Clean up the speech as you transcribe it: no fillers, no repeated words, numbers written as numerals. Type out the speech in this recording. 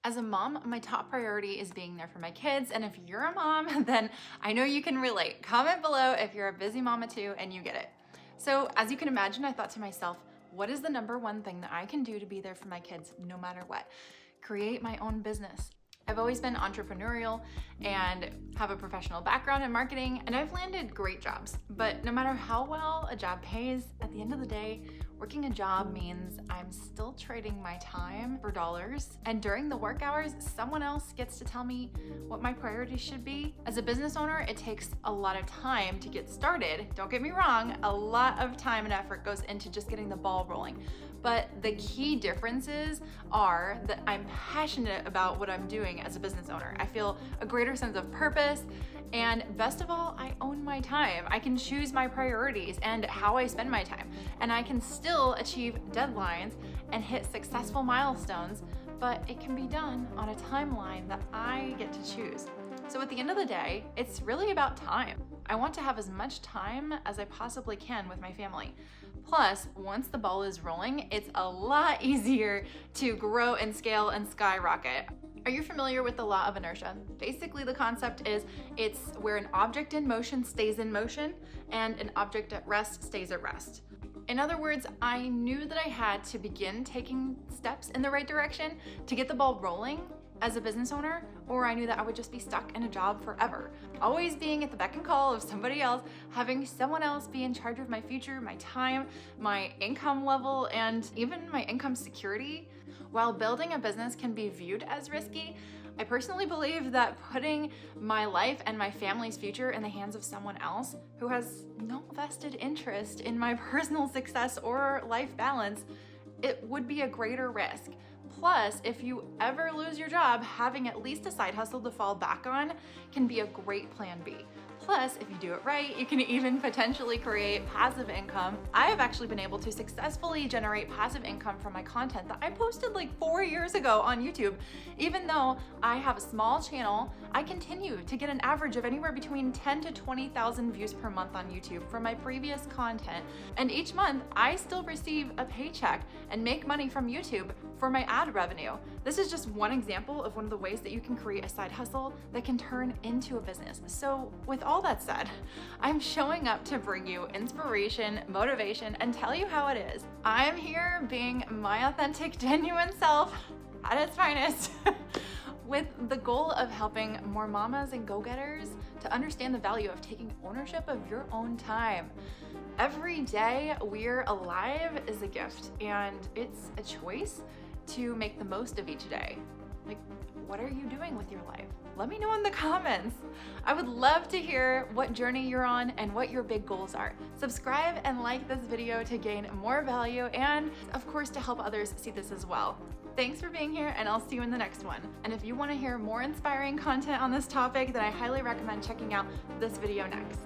As a mom, my top priority is being there for my kids. And if you're a mom, then I know you can relate. Comment below if you're a busy mama too and you get it. So as you can imagine, I thought to myself, what is the number one thing that I can do to be there for my kids no matter what? Create my own business. I've always been entrepreneurial and have a professional background in marketing, and I've landed great jobs. But no matter how well a job pays, at the end of the day, working a job means I'm still trading my time for dollars. And during the work hours, someone else gets to tell me what my priorities should be. As a business owner, it takes a lot of time to get started. Don't get me wrong, a lot of time and effort goes into just getting the ball rolling. But the key differences are that I'm passionate about what I'm doing as a business owner. I feel a greater sense of purpose, and best of all, I own my time. I can choose my priorities and how I spend my time, and I can still achieve deadlines and hit successful milestones, but it can be done on a timeline that I get to choose. So at the end of the day, it's really about time. I want to have as much time as I possibly can with my family. Plus, once the ball is rolling, it's a lot easier to grow and scale and skyrocket. Are you familiar with the law of inertia? Basically, the concept is it's where an object in motion stays in motion and an object at rest stays at rest. In other words, I knew that I had to begin taking steps in the right direction to get the ball rolling as a business owner, or I knew that I would just be stuck in a job forever. Always being at the beck and call of somebody else, having someone else be in charge of my future, my time, my income level, and even my income security. While building a business can be viewed as risky, I personally believe that putting my life and my family's future in the hands of someone else who has no vested interest in my personal success or life balance, it would be a greater risk. Plus, if you ever lose your job, having at least a side hustle to fall back on can be a great plan B. Plus, if you do it right, you can even potentially create passive income. I have actually been able to successfully generate passive income from my content that I posted like 4 years ago on YouTube. Even though I have a small channel, I continue to get an average of anywhere between 10 to 20,000 views per month on YouTube from my previous content. And each month, I still receive a paycheck and make money from YouTube for my ad revenue. This is just one example of one of the ways that you can create a side hustle that can turn into a business. So with all that said, I'm showing up to bring you inspiration, motivation, and tell you how it is. I'm here being my authentic, genuine self at its finest with the goal of helping more mamas and go-getters to understand the value of taking ownership of your own time. Every day we're alive is a gift, and it's a choice to make the most of each day. Like, what are you doing with your life? Let me know in the comments. I would love to hear what journey you're on and what your big goals are. Subscribe and like this video to gain more value and, of course, to help others see this as well. Thanks for being here, and I'll see you in the next one. And if you want to hear more inspiring content on this topic, then I highly recommend checking out this video next.